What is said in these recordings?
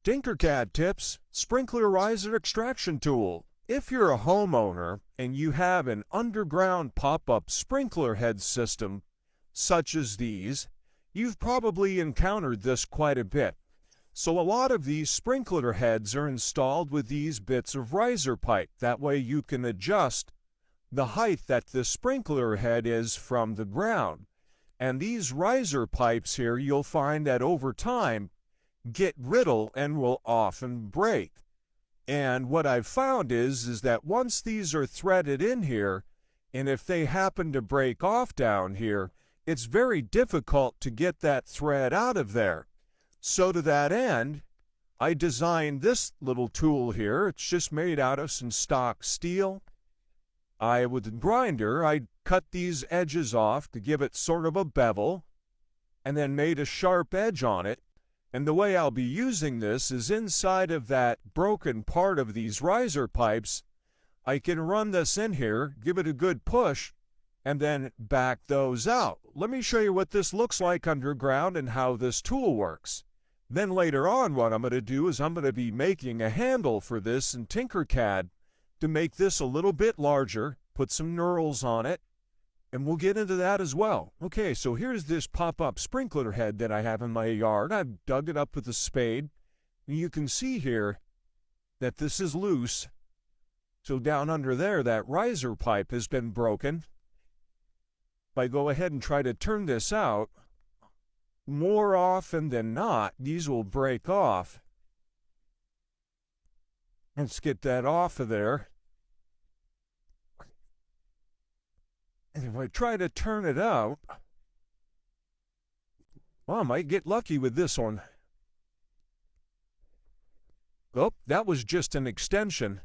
TinkerCAD tips, sprinkler riser extraction tool. If you're a homeowner and you have an underground pop-up sprinkler head system, such as these, you've probably encountered this quite a bit. So a lot of these sprinkler heads are installed with these bits of riser pipe. That way you can adjust the height that the sprinkler head is from the ground. And these riser pipes here, you'll find that over time get brittle and will often break. And what I've found is that once these are threaded in here, and if they happen to break off down here, it's very difficult to get that thread out of there. So to that end, I designed this little tool here. It's just made out of some stock steel. With a grinder, I cut these edges off to give it sort of a bevel, and then made a sharp edge on it. And the way I'll be using this is inside of that broken part of these riser pipes. I can run this in here, give it a good push, and then back those out. Let me show you what this looks like underground and how this tool works. Then later on, what I'm going to do is I'm going to be making a handle for this in TinkerCAD to make this a little bit larger, put some knurls on it, and we'll get into that as well. Okay, so here's this pop-up sprinkler head that I have in my yard. I've dug it up with a spade. And you can see here that this is loose. So down under there, that riser pipe has been broken. If I go ahead and try to turn this out, more often than not, these will break off. Let's get that off of there. And if I try to turn it out, well, I might get lucky with this one. Oh, that was just an extension.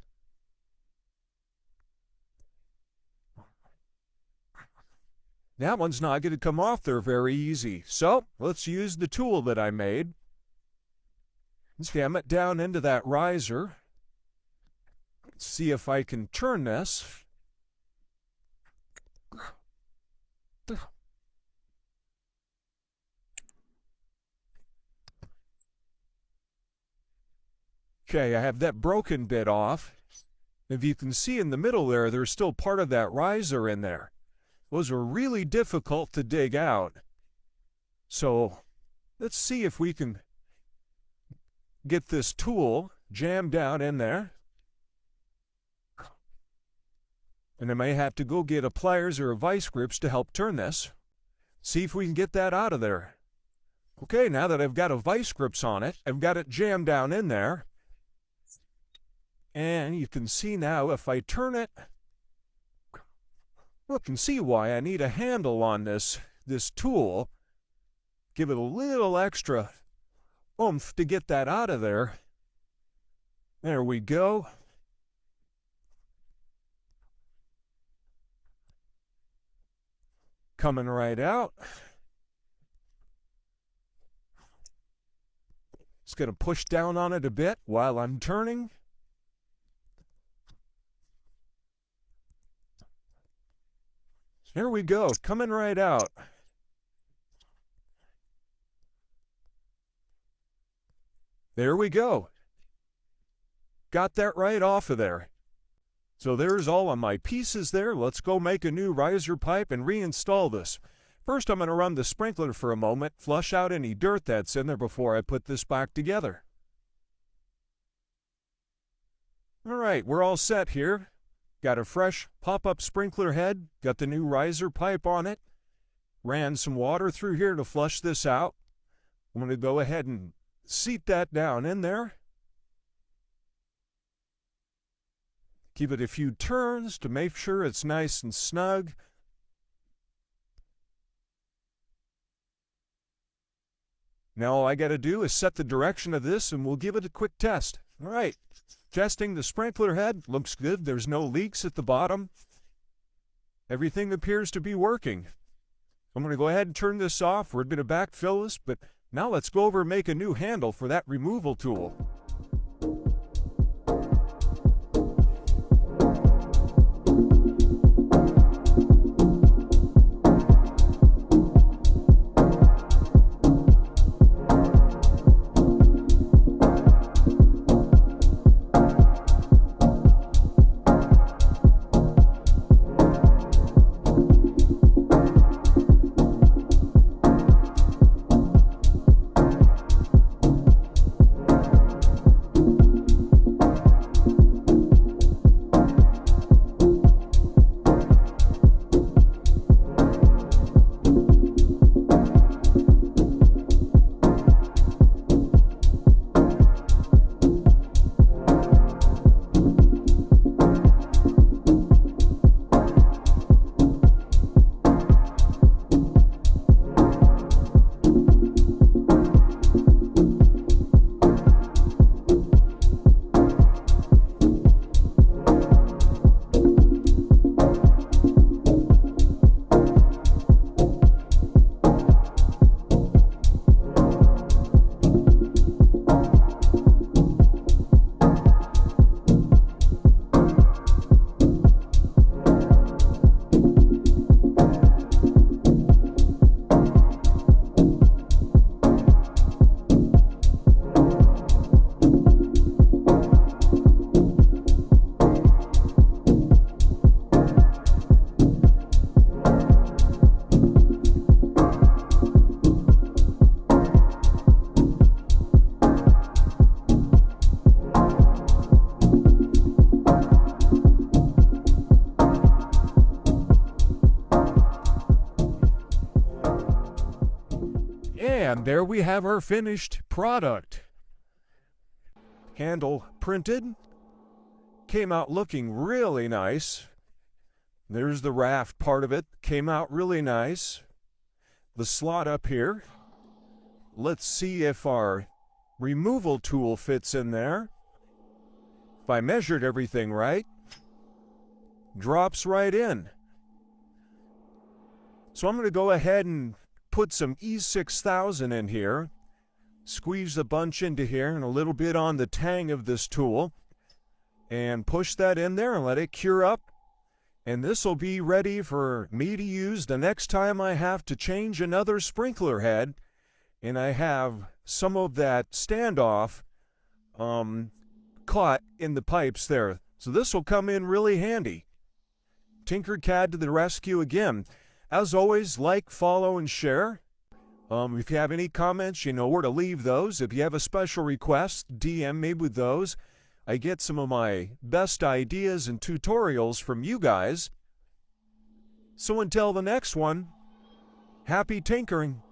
That one's not going to come off there very easy. So let's use the tool that I made. Let's jam it down into that riser. Let's see if I can turn this. Okay, I have that broken bit off. If you can see in the middle there, there's still part of that riser in there. Those are really difficult to dig out. So let's see if we can get this tool jammed down in there. And I may have to go get a pliers or a vice grips to help turn this. See if we can get that out of there. Okay, now that I've got a vice grips on it, I've got it jammed down in there. And you can see now if I turn it, you can see why I need a handle on this tool. Give it a little extra oomph to get that out of there. There we go. Coming right out. Just going to push down on it a bit while I'm turning. There we go, coming right out. There we go. Got that right off of there. So there's all of my pieces there. Let's go make a new riser pipe and reinstall this. First, I'm going to run the sprinkler for a moment, flush out any dirt that's in there before I put this back together. All right, we're all set here. Got a fresh pop-up sprinkler head, got the new riser pipe on it. Ran some water through here to flush this out. I'm going to go ahead and seat that down in there. Give it a few turns to make sure it's nice and snug. Now all I got to do is set the direction of this and we'll give it a quick test. All right, testing the sprinkler head. Looks good. There's no leaks at the bottom. Everything appears to be working. I'm going to go ahead and turn this off. We're going to backfill this, but now let's go over and make a new handle for that removal tool. And there we have our finished product. Handle printed. Came out looking really nice. There's the raft part of it. Came out really nice. The slot up here. Let's see if our removal tool fits in there. If I measured everything right, drops right in. So I'm going to go ahead and put some E6000 in here, squeeze a bunch into here and a little bit on the tang of this tool, and push that in there and let it cure up. And this will be ready for me to use the next time I have to change another sprinkler head and I have some of that standoff caught in the pipes there. So this will come in really handy. TinkerCAD to the rescue again. As always, like, follow, and share. If you have any comments, you know where to leave those. If you have a special request, DM me with those. I get some of my best ideas and tutorials from you guys. So until the next one, happy tinkering.